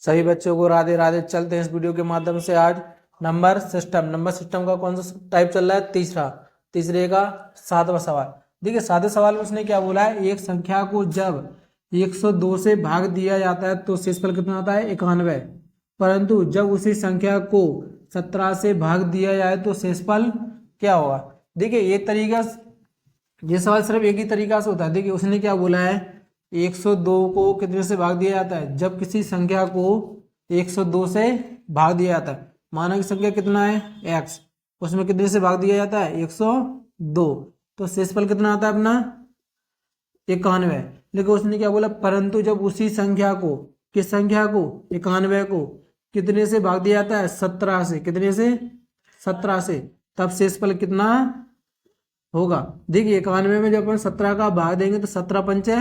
सभी बच्चों को राधे राधे। चलते हैं इस वीडियो के माध्यम से आज नंबर सिस्टम का कौन सा टाइप चल रहा है, तीसरे का 7वां सवाल। देखिए 7वें सवाल में उसने क्या बोला है, एक संख्या को जब 102 से भाग दिया जाता है तो शेषफल कितना आता है, 91। परंतु जब उसी संख्या को 17 से भाग दिया जाए तो शेषफल क्या होगा। देखिए ये सवाल सिर्फ एक ही तरीका से होता है। देखिए उसने क्या बोला है, 102 को कितने से भाग दिया जाता है, जब किसी संख्या को 102 से भाग दिया जाता है। माना की संख्या कितना है, x, उसमें कितने से भाग दिया जाता है, 102, तो शेषफल कितना आता है अपना 91। लेकिन उसने क्या बोला, परंतु जब उसी संख्या को, किस संख्या को, 91 को कितने से भाग दिया जाता है, 17 से, कितने से, 17 से, तब शेषफल कितना होगा। देखिए 91 में जब अपन 17 का भाग देंगे तो 17 पंचे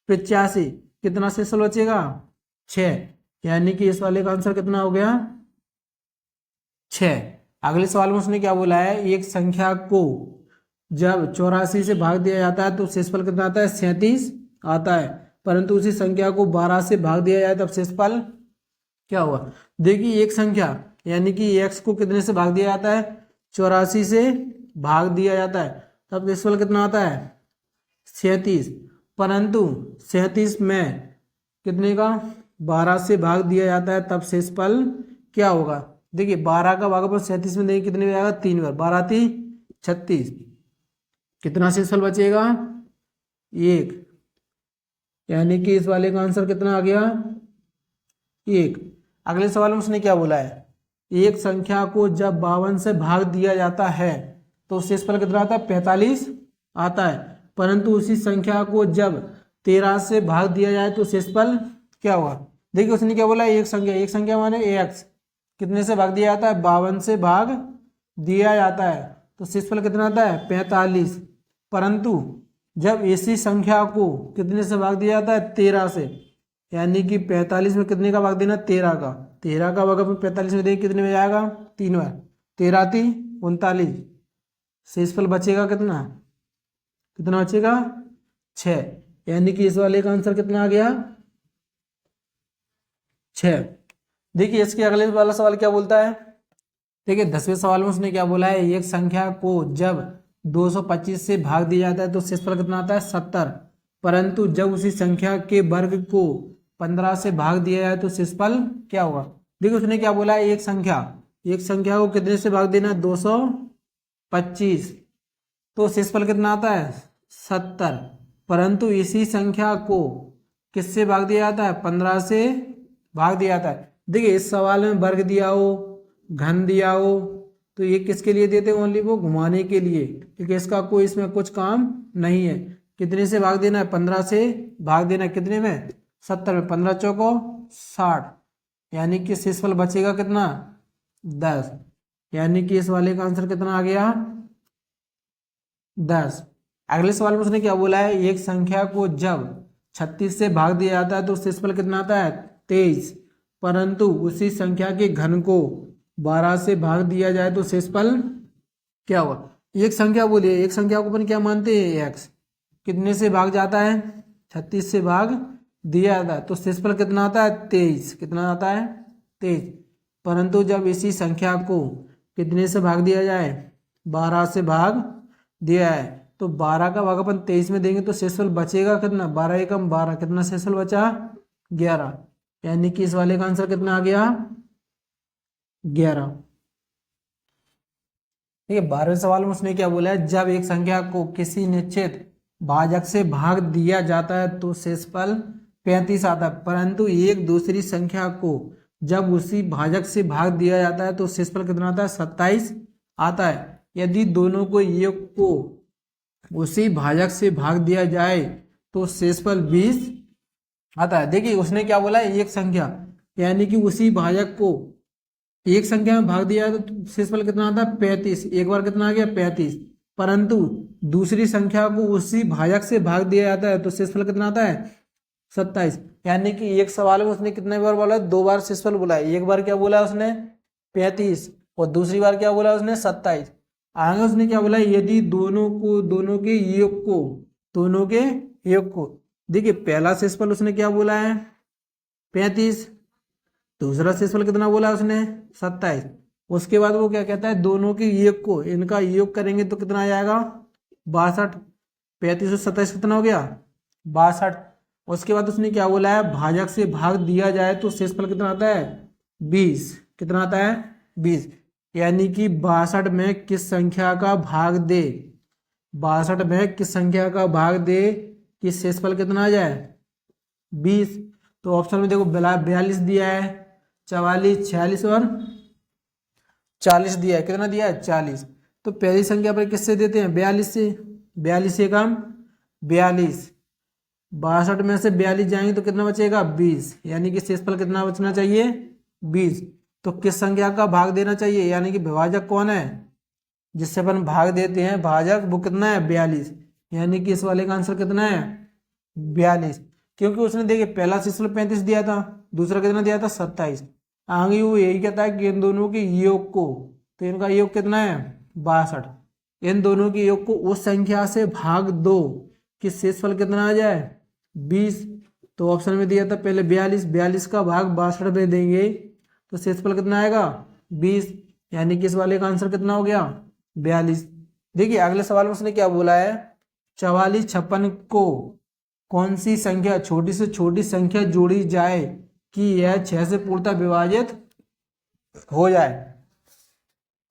85, कितना शेषफल बचेगा, 6। यानी कि इस वाले का आंसर कितना हो गया, 6। अगले सवाल में उसने क्या बोला है, एक संख्या को जब 84 से भाग दिया जाता है तो शेषफल कितना आता है, 37 आता है। परंतु उसी संख्या को 12 से भाग दिया जाए तब शेषफल क्या हुआ। देखिए एक संख्या यानी कि x को कितने से भाग दिया जाता है, 84 से भाग दिया जाता है, तब शेषफल कितना आता है, 37। परंतु 37 में कितने का 12 से भाग दिया जाता है तब शेषफल क्या होगा। देखिए 12 का भागफल 37 में देंगे कितने में आएगा, 3 बार, 12 × 36, कितना शेषफल बचेगा, 1। यानी कि इस वाले का आंसर कितना आ गया, 1। अगले सवाल में उसने क्या बोला है, एक संख्या को जब 52 से भाग दिया जाता है तो शेषफल कितना आता है, 45 आता है। परंतु उसी संख्या को जब 13 से भाग दिया जाए तो शेषफल क्या हुआ। देखिए उसने क्या बोला, एक संख्या माने x, कितने से भाग दिया जाता है, 52 से भाग दिया जाता है तो शेषफल कितना आता है, 45। परंतु जब इसी संख्या को कितने से भाग दिया जाता है, 13 से, यानी कि 45 में कितने का भाग देना, 13 का, 13 का भाग अपन 45 में देंगे कितने में जाएगा, 3 बार, 13 × 3 = 39, शेषफल बचेगा कितना, कितना बचेगा, 6। यानी कि इस वाले का आंसर कितना आ गया, 6। देखिए इसके अगले वाला सवाल क्या बोलता है। देखिए 10वें सवाल में उसने क्या बोला है, एक संख्या को जब 225 से भाग दिया जाता है तो शेषफल कितना आता है, 70। परंतु जब उसी संख्या के वर्ग को 15 से भाग दिया जाए तो शेषफल क्या होगा। देखिए उसने क्या बोला है, एक संख्या को कितने से भाग देना, 225, तो शेषफल कितना आता है, 70। परंतु इसी संख्या को किससे भाग दिया जाता है, 15 से भाग दिया जाता है। देखिए इस सवाल में वर्ग दिया हो, घन दिया हो, तो ये किसके लिए देते हैं, ओनली वो घुमाने के लिए, क्योंकि इसका कोई इसमें कुछ काम नहीं है। कितने से भाग देना है, 15 से भाग देना है, कितने में, 70 में, 15 चौको 60, यानी कि शेषफल बचेगा कितना, 10। यानी कि इस वाले का आंसर कितना आ गया, 10। अगले सवाल में उसने क्या बोला है, एक संख्या को जब 36 से भाग दिया जाता है तो शेषफल कितना आता है, 23। परंतु उसी संख्या के घन को 12 से भाग दिया जाए तो शेषफल क्या हुआ। एक संख्या बोलिए, एक संख्या को अपन क्या मानते हैं, x, कितने से भाग जाता है, 36 से भाग दिया जाता है तो शेषफल कितना आता है, 23, कितना आता है, 23। परंतु जब इसी संख्या को कितने से भाग दिया जाए, 12 से भाग दिया है, तो 12 का भाग अपन 23 में देंगे तो शेषफल बचेगा कितना, 12 एकम 12, कितना शेषफल बचा, 11। यानी कि इस वाले का आंसर कितना आ गया, 11। ठीक है 12वें सवाल में उसने क्या बोला है, जब एक संख्या को किसी निश्चित भाजक से भाग दिया जाता है तो शेषफल 35 आता है। परंतु एक दूसरी संख्या को जब उसी भाजक से भाग दिया जाता है तो शेषफल कितना आता है, 27 आता है। यदि दोनों को योग को उसी भाजक से भाग दिया जाए तो शेषफल 20 आता है। देखिए उसने क्या बोला है, एक संख्या यानी कि उसी भाजक को एक संख्या में भाग दिया तो शेषफल कितना आता है, 35, एक बार कितना आ गया, 35। परंतु दूसरी संख्या को उसी भाजक से भाग दिया जाता है तो शेषफल कितना आता है, 27। यानी कि एक सवाल में उसने कितने बार बोला है, 2 बार शेषफल बोला है। एक बार क्या बोला उसने, 35, और दूसरी बार क्या बोला उसने, 27। आगे उसने क्या बोला, यदि दोनों के योग को देखिए पहला शेषफल उसने क्या बोला है, 35, दूसरा शेषफल कितना बोला उसने 27। उसके बाद वो क्या कहता है दोनों के योग को इनका योग करेंगे तो कितना आ जाएगा 62। 35 और 27 कितना हो गया 62। उसके बाद उसने क्या बोला है भाजक से भाग दिया जाए तो शेषफल कितना आता है 20। कितना आता है 20। यानी कि 62 में किस संख्या का भाग दे 62 में किस संख्या का भाग दे कि शेषफल कितना आ जाए 20। तो ऑप्शन में देखो 42 दिया है 44 46 और 40 दिया है। कितना दिया है 40। तो पहली संख्या पर किससे देते हैं 42 से। 42 से कम 42। 62 में से 42 जाएंगे तो कितना बचेगा 20। यानी कि शेषफल कितना बचना चाहिए 20। तो किस संख्या का भाग देना चाहिए यानी कि विभाजक कौन है जिससे अपन भाग देते हैं भाजक वो कितना है 42। यानी कि इस वाले का आंसर कितना है 42। क्योंकि उसने देखिए पहला शेषफल 35 दिया था दूसरा कितना दिया था 27। आगे वो यही कहता है कि इन दोनों के योग को तो इनका योग कितना है 62। इन दोनों के योग को उस संख्या से भाग दो कि शेषफल कितना आ जाए 20। तो ऑप्शन में दिया था पहले 42। 42 का भाग 62 में देंगे तो शेषफल कितना आएगा 20। यानी कि इस वाले का आंसर कितना हो गया 42। देखिए अगले सवाल में उसने क्या बोला है 44 56 को कौन सी संख्या छोटी से छोटी संख्या जोड़ी जाए कि यह 6 से पूर्णतः विभाजित हो जाए।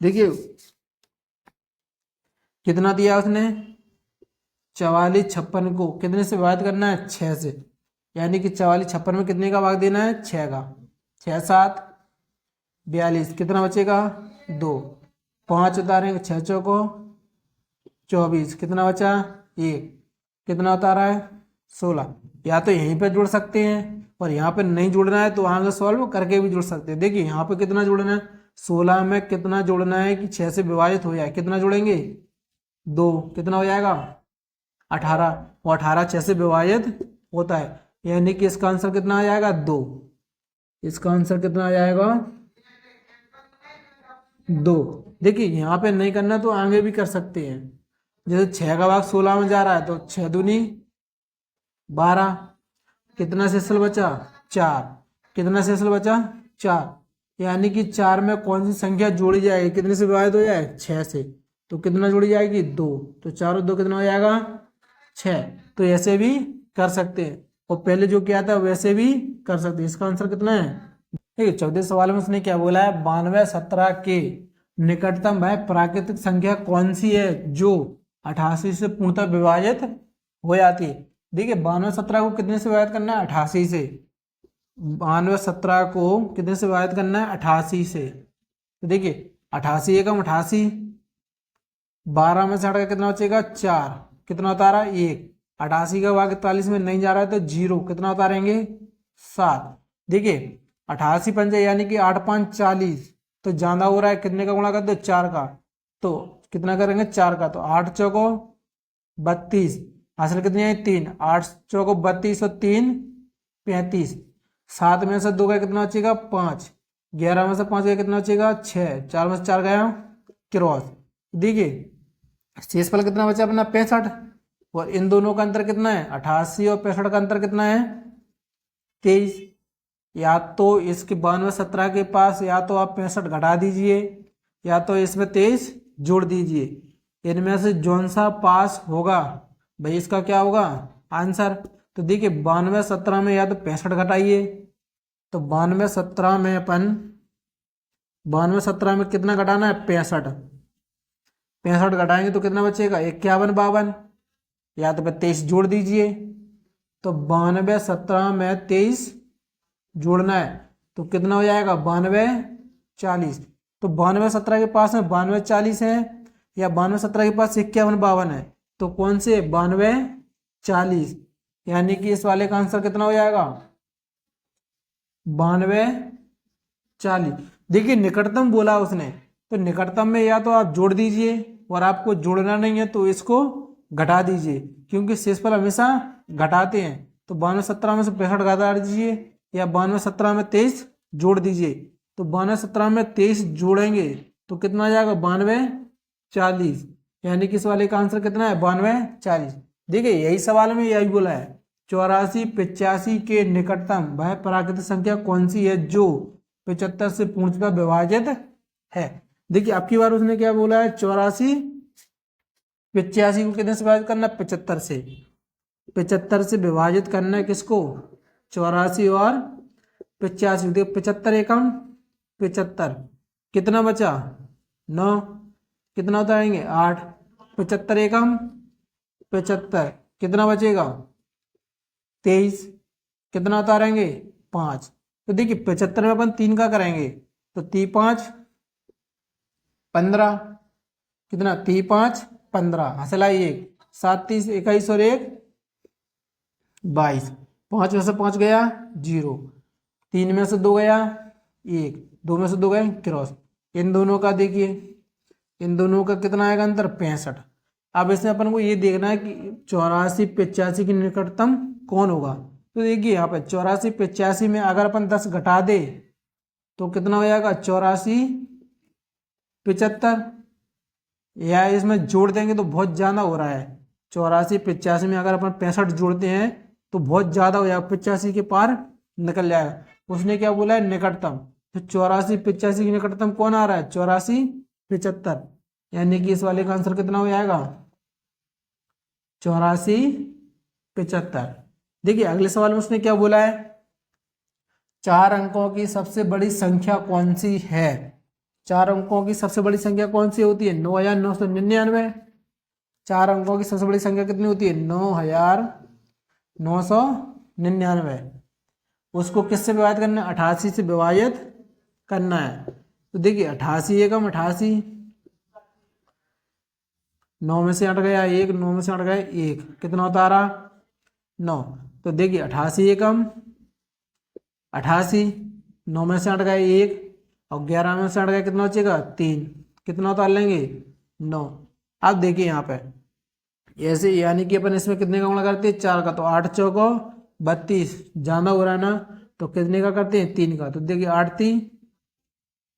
देखिए कितना दिया उसने 44 56 को कितने से विभाजित करना है 6 से। यानी कि 44 56 में कितने का भाग देना है 6 का। 6 7 42 कितना बचेगा 2 5 उतारेंगे 6 चौको 24 कितना बचा 1 कितना उतारा है 16। या तो यहीं पे जोड़ सकते हैं और यहाँ पे नहीं जोड़ना है तो आगे सॉल्व करके भी जोड़ सकते हैं। देखिए यहाँ पे कितना जोड़ना है 16 में कितना जोड़ना है कि 6 से विभाजित हो जाए। कितना जोड़ेंगे 2 कितना हो जाएगा 18 और 18 6 से विभाजित होता है। यानी कि इसका आंसर कितना आ जाएगा 2। इसका आंसर कितना आ जाएगा 2। देखिए यहाँ पे नहीं करना तो आगे भी कर सकते हैं। जैसे 6 का भाग 16 में जा रहा है तो 6 दूनी 12 कितना शेषफल बचा 4। कितना शेषफल बचा 4। यानी कि 4 में कौन सी संख्या जोड़ी जाएगी कितने से विभाजित हो जाए 6 से। तो कितना जोड़ी जाएगी 2। तो 4 और 2 कितना हो जाएगा 6। तो ऐसे भी कर सकते हैं और पहले जो किया था वैसे भी कर सकते हैं। इसका आंसर कितना है ठीक है। चौथे सवाल में उसने क्या बोला है 92 17 के निकटतम वह प्राकृतिक संख्या कौन सी है जो 88 से पूर्णतः विभाजित हो जाती है। देखिए 92 17 को कितने से विभाजित करना है 88 से। 92 17 को कितने से विभाजित करना है 88 से। तो देखिए 88 एकम 88 12 में से हट का कितना बचेगा 4 कितना उतारा 1। 88 का भाग 41 में नहीं जा रहा है तो 0 कितना उतारेंगे 7। देखिए 88 पंजे यानी कि 8 5 40 तो ज्यादा हो रहा है कितने का गुणा कर दो 4 का। तो कितना करेंगे 4 का तो 8 चौको 32 हासिल कितनी है 3 8 चौको 32 और 3 35। 7 में से 2 का कितना बचेगा 5। 11 में से 5 का कितना बचेगा 6। 4 में से 4 गया क्रॉस। देखिए शेषफल कितना बचा अपना 65 और इन दोनों का अंतर कितना है 88 और 65 का अंतर कितना है 23। या तो इसके 92 17 के पास या तो आप 65 घटा दीजिए या तो इसमें 23 जोड़ दीजिए। इनमें से जौन सा पास होगा भाई इसका क्या होगा आंसर। तो देखिए 92 17 में या तो 65 घटाइए तो 92 17 में अपन 92 17 में कितना घटाना है 65। 65 घटाएंगे तो कितना बचेगा 51 52 या तो 23 जोड़ दीजिए। तो 92 17 में 23 जोड़ना है तो कितना हो जाएगा 92 40। तो 92 17 के पास में 92 40 है या 92 17 के पास 51 52 है तो कौन से 92 40। यानी कि इस वाले का आंसर कितना हो जाएगा 92 40। देखिए निकटतम बोला उसने तो निकटतम में या तो आप जोड़ दीजिए और आपको जोड़ना नहीं है तो इसको घटा दीजिए क्योंकि शेषफल हमेशा घटाते हैं। तो 92 17 में से 65 घटा दीजिए या 92 17 में 23 जोड़ दीजिए। तो 92 17 में 23 जोड़ेंगे तो कितना आ जाएगा 92 40। यानी कि इस वाले का आंसर कितना है 92 40। देखिए यही सवाल में यही बोला है 84 85 के निकटतम वह प्राकृतिक संख्या कौन सी है जो 75 से पूर्णतः विभाजित है। देखिए अब की बार उसने क्या बोला है, 84 85 को कितने से विभाजित करना है, 75 से। 75 से विभाजित करना है किसको, 84 और 85। देखो 75 एकम 75, कितना बचा 9, कितना उतारेंगे 8, 75 एकम 75, कितना बचेगा 23, कितना उतारेंगे 5। तो देखिए 75 में अपन 3 का करेंगे तो 3 5 15, कितना 3 5 15, हंसलाई 1, 7 30 21 और 1 22, 5 में से 5 गया 0, 3 में से 2 गया 1, 2 में से 2 गए क्रॉस। इन दोनों का देखिए, इन दोनों का कितना आएगा अंतर 65। अब इसमें अपन को ये देखना है कि 84 85 की निकटतम कौन होगा। तो देखिए यहाँ पे 84 85 में अगर अपन 10 घटा दे तो कितना हो जाएगा 84 75, या इसमें जोड़ देंगे तो बहुत ज़्यादा हो रहा है। 84 85 में अगर अपन 65 जोड़ते हैं तो बहुत ज़्यादा हो जाएगा, 85 के पार निकल जाएगा। उसने क्या बोला है निकटतम, तो 84 85 की निकटतम कौन आ रहा है 84 75, यानी कि इस वाले का आंसर कितना हो जाएगा 84 75। देखिए अगले सवाल में उसने क्या बोला है, 4 अंकों की सबसे बड़ी संख्या कौन सी है। 4 अंकों की सबसे बड़ी संख्या कौन सी होती है 9999। 4 अंकों की सबसे बड़ी संख्या कितनी होती है 9999। उसको किससे विभाजित करना है 88 से विभाजित करना है। तो देखिए 88 एकम 88, 9 में से 8 गया 1, 9 में से 8 गया 1, कितना होता रहा 9। तो देखिए 88 एकम 88, 9 में से 8 गया 1 और 11 में से 8 गया कितना बचेगा 3, कितना उतार लेंगे 9। अब देखिए यहाँ पे ऐसे, यानी कि अपन इसमें कितने का गुणा करते हैं 4 का, तो 8 चौको 32, ज़्यादा हो रहा है ना, तो कितने का करते हैं 3 का। तो देखिए 8 3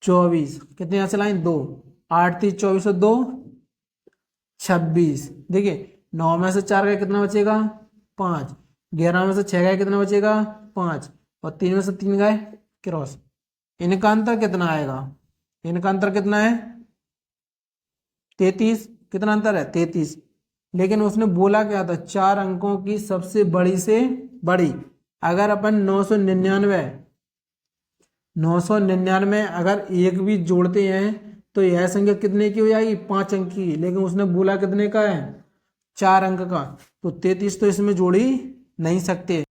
24, कितने यहाँ से लाइन 2, 8 3 24 और 2 26। देखिए 9 में से 4 गया कितना बचेगा 5, 11 में से 6 गया कितना बचेगा 5 और 3 में से 3 गए क्रॉस। इनका अंतर कितना आएगा, इनका अंतर कितना है 33, कितना अंतर है 33। लेकिन उसने बोला क्या था 4 अंकों की सबसे बड़ी से बड़ी। अगर अपन 999 अगर एक भी जोड़ते हैं तो यह संख्या कितने की हो जाएगी 5 अंक की, लेकिन उसने बोला कितने का है 4 अंक का, तो 33 तो इसमें जोड़ ही नहीं सकते।